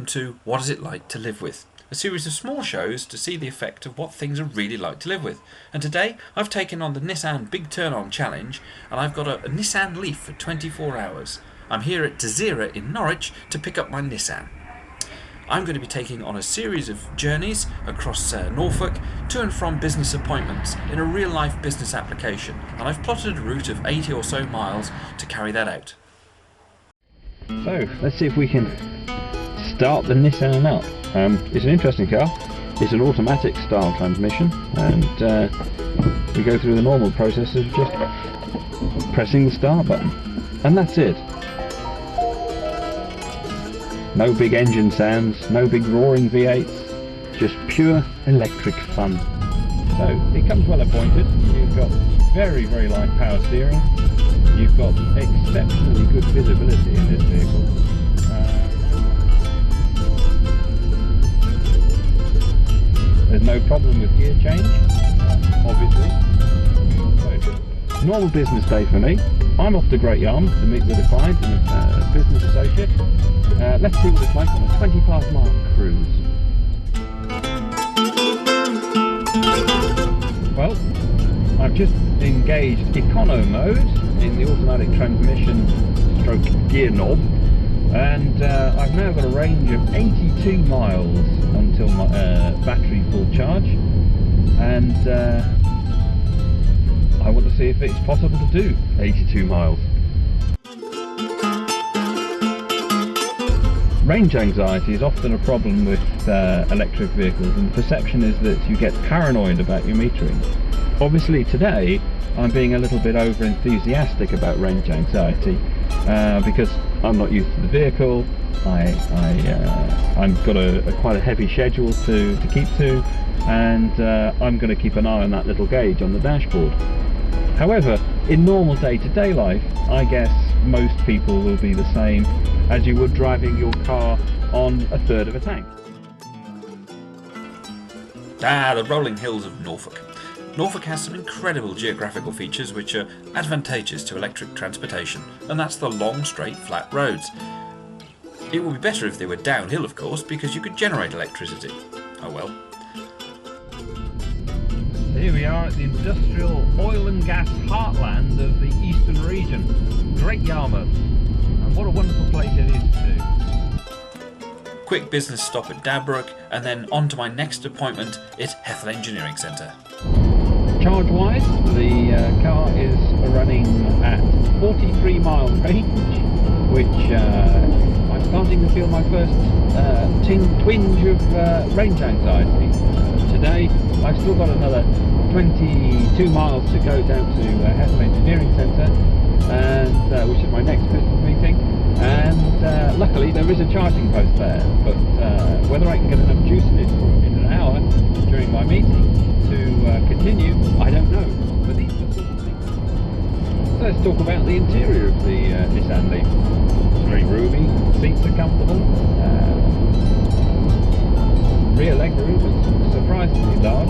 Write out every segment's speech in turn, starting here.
To What Is It Like to Live With, a series of small shows to see the effect of what things are really like to live with. And today I've taken on the Nissan Big Turn On Challenge, and I've got a Nissan Leaf for 24 hours. I'm here at Desira in Norwich to pick up my Nissan. I'm going to be taking on a series of journeys across Norfolk to and from business appointments in a real life business application, and I've plotted a route of 80 or so miles to carry that out. So let's see if we can start the Nissan up. It's an interesting car. It's an automatic style transmission, and we go through the normal process of just pressing the start button, and that's it. No big engine sounds, no big roaring V8s, just pure electric fun. So it comes well appointed. You've got very light power steering. You've got exceptionally good visibility in this vehicle. There's no problem with gear change, obviously. So, normal business day for me. I'm off to Great Yarmouth to meet with a client and a business associate. Let's see what it's like on a 25-mile cruise. Well, I've just engaged econo mode in the automatic transmission stroke gear knob, and I've now got a range of 82 miles until my battery full charge, and I want to see if it's possible to do 82 miles. Range anxiety is often a problem with electric vehicles, and the perception is that you get paranoid about your metering. Obviously today I'm being a little bit over enthusiastic about range anxiety because I'm not used to the vehicle. I've got quite a heavy schedule to keep to, and I'm going to keep an eye on that little gauge on the dashboard. However, in normal day-to-day life, I guess most people will be the same as you would driving your car on a third of a tank. The rolling hills of Norfolk. Norfolk has some incredible geographical features which are advantageous to electric transportation, and that's the long, straight, flat roads. It would be better if they were downhill, of course, because you could generate electricity. Oh well. Here we are at the industrial oil and gas heartland of the eastern region, Great Yarmouth, and what a wonderful place it is too. Quick business stop at Dabrook, and then on to my next appointment at Hethel Engineering Centre. Charge-wise, the car is running at 43 mile range, which I'm starting to feel my first twinge of range anxiety. Today I've still got another 22 miles to go down to Hethel Engineering Centre, and which is my next business meeting, and luckily there is a charging post there, but whether I can get enough juice in it in an hour during my meeting to continue, I don't know. But these are the sort of things. Let's talk about the interior of the Nissan Leaf. It's very roomy, seats are comfortable, rear legroom is surprisingly large.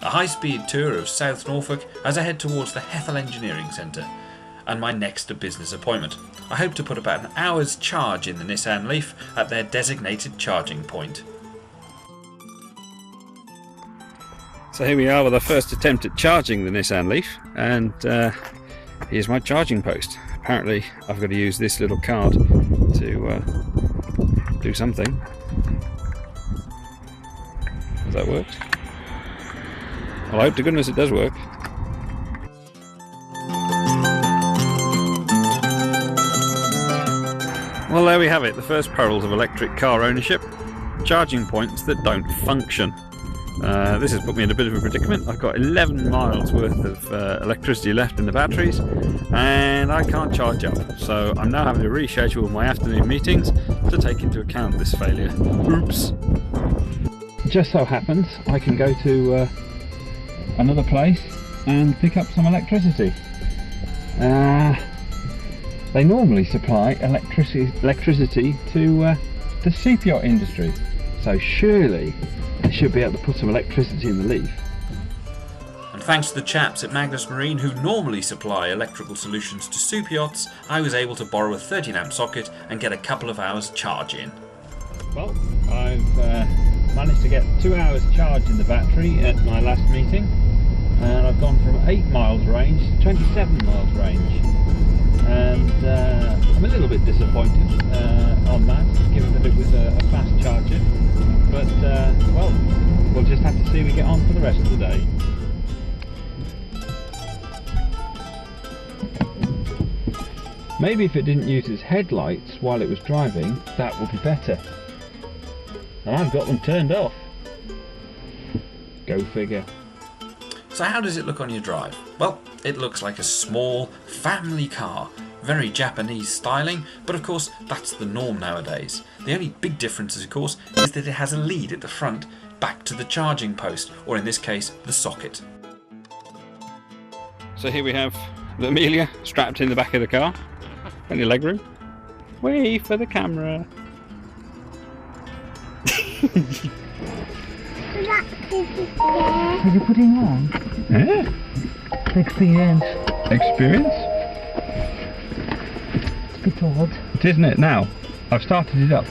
A high-speed tour of South Norfolk as I head towards the Hethel Engineering Centre and my next business appointment. I hope to put about an hour's charge in the Nissan Leaf at their designated charging point. So here we are with our first attempt at charging the Nissan Leaf, and here's my charging post. Apparently I've got to use this little card to do something. Has that worked? Well, I hope to goodness it does work. Well, there we have it, the first perils of electric car ownership. Charging points that don't function. This has put me in a bit of a predicament. I've got 11 miles worth of electricity left in the batteries, and I can't charge up. So I'm now having to reschedule my afternoon meetings to take into account this failure. Oops. Just so happens I can go to another place and pick up some electricity. They normally supply electricity to the super yacht industry, so surely they should be able to put some electricity in the Leaf. And thanks to the chaps at Magnus Marine who normally supply electrical solutions to super yachts, I was able to borrow a 13 amp socket and get a couple of hours charge in. Well, I've managed to get 2 hours charge in the battery at my last meeting, and I've gone from 8 miles range to 27 miles range, and I'm a little bit disappointed on that, given that it was a fast charger, but well, we'll just have to see how we get on for the rest of the day. Maybe if it didn't use its headlights while it was driving, that would be better. And I've got them turned off. Go figure. So how does it look on your drive? Well, it looks like a small family car. Very Japanese styling, but of course that's the norm nowadays. The only big difference, of course, is that it has a lead at the front back to the charging post, or in this case, the socket. So here we have the Amelia strapped in the back of the car. Plenty of legroom. Wait for the camera. Are you putting on? Yeah. Experience. Experience? It's a bit odd. It isn't it now? I've started it up.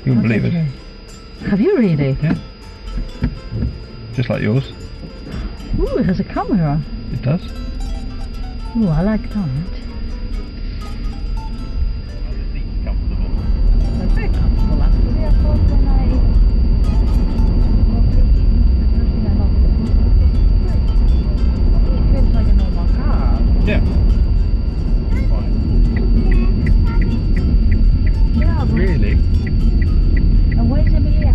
You won't believe it. Have you really? Yeah. Just like yours. Ooh, it has a camera. It does. Ooh, I like that. They're very comfortable actually. I thought when I got in, the first thing I noticed was it feels like a normal car. Yeah. Yeah, but Really? and where's Emilia?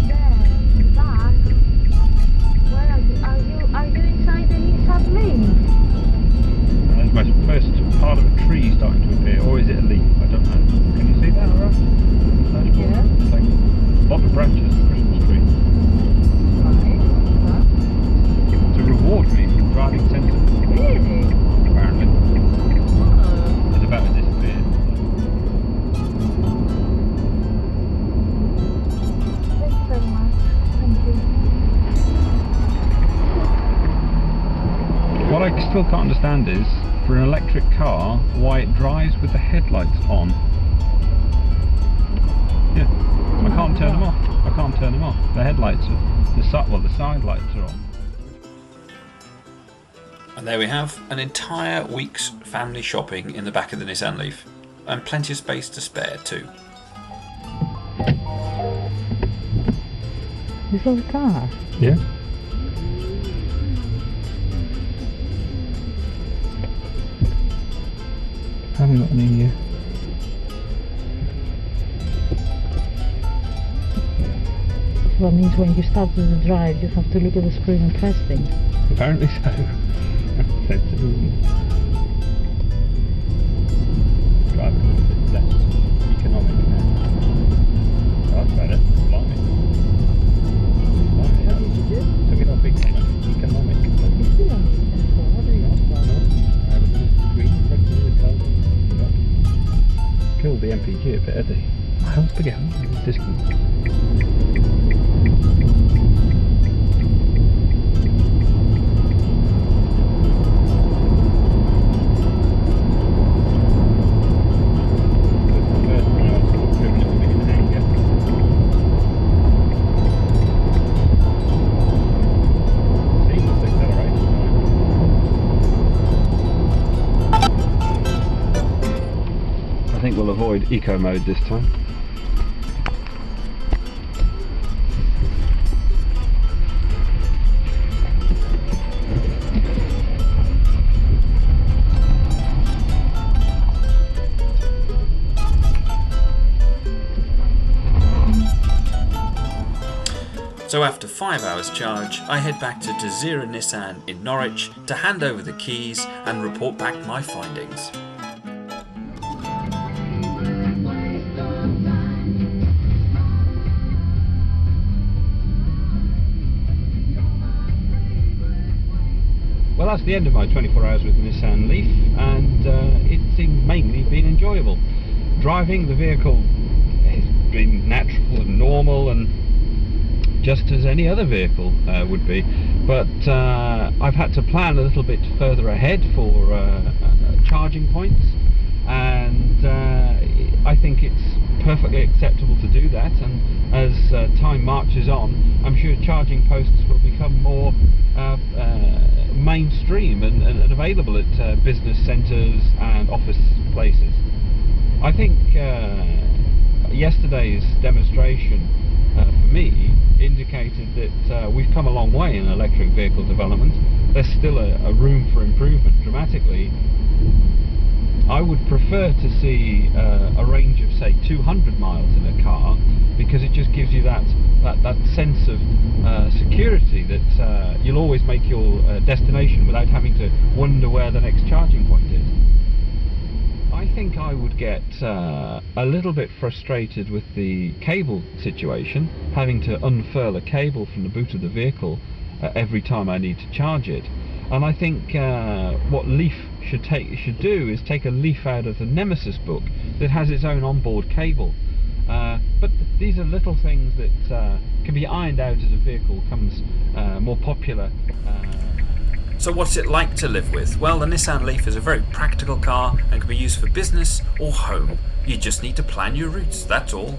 There, in the back. Where are you? Are you inside the Nissan Leaf? That's my first part of a tree starting to appear, or is it a leaf? I don't know. Can you see that, Laura? Yeah. It's like a lot of branches of a Christmas tree. Right. To reward me for driving sensibly, Really? apparently. Oh. It's about to disappear. Thank you very much. Thank you. What I still can't understand is, for an electric car, why it drives with the headlights on. Yeah, I can't turn them off. I can't turn them off. The headlights are, the side lights are on. And there we have an entire week's family shopping in the back of the Nissan Leaf. And plenty of space to spare too. This little car. Yeah. I haven't got any. So that means when you start to drive, you have to look at the screen and press things. Apparently so. Driving a little bit less economic now. Oh, that's better. Blimey. Blimey, yeah. Took it off economic. You still on what are you on? I have a little green front of the car. Killed the MPG a bit, had they? How's the game? It was discount. I think we'll avoid eco mode this time. So after 5 hours charge, I head back to Desira Nissan in Norwich to hand over the keys and report back my findings. that's the end of my 24 hours with the Nissan Leaf, and it's mainly been enjoyable. Driving the vehicle has been natural and normal and just as any other vehicle would be, but I've had to plan a little bit further ahead for charging points, and I think it's perfectly acceptable to do that, and as time marches on, I'm sure charging posts will become more mainstream and available at business centres and office places. I think yesterday's demonstration for me indicated that we've come a long way in electric vehicle development. There's still a room for improvement dramatically. I would prefer to see a range of say 200 miles in a car, because it just gives you that sense of security that you'll always make your destination without having to wonder where the next charging point is. I think I would get a little bit frustrated with the cable situation, having to unfurl a cable from the boot of the vehicle every time I need to charge it. And I think what Leaf should do is take a leaf out of the Nemesis book that has its own onboard cable. But these are little things that can be ironed out as a vehicle becomes more popular. So what's it like to live with? Well, the Nissan Leaf is a very practical car and can be used for business or home. You just need to plan your routes, that's all.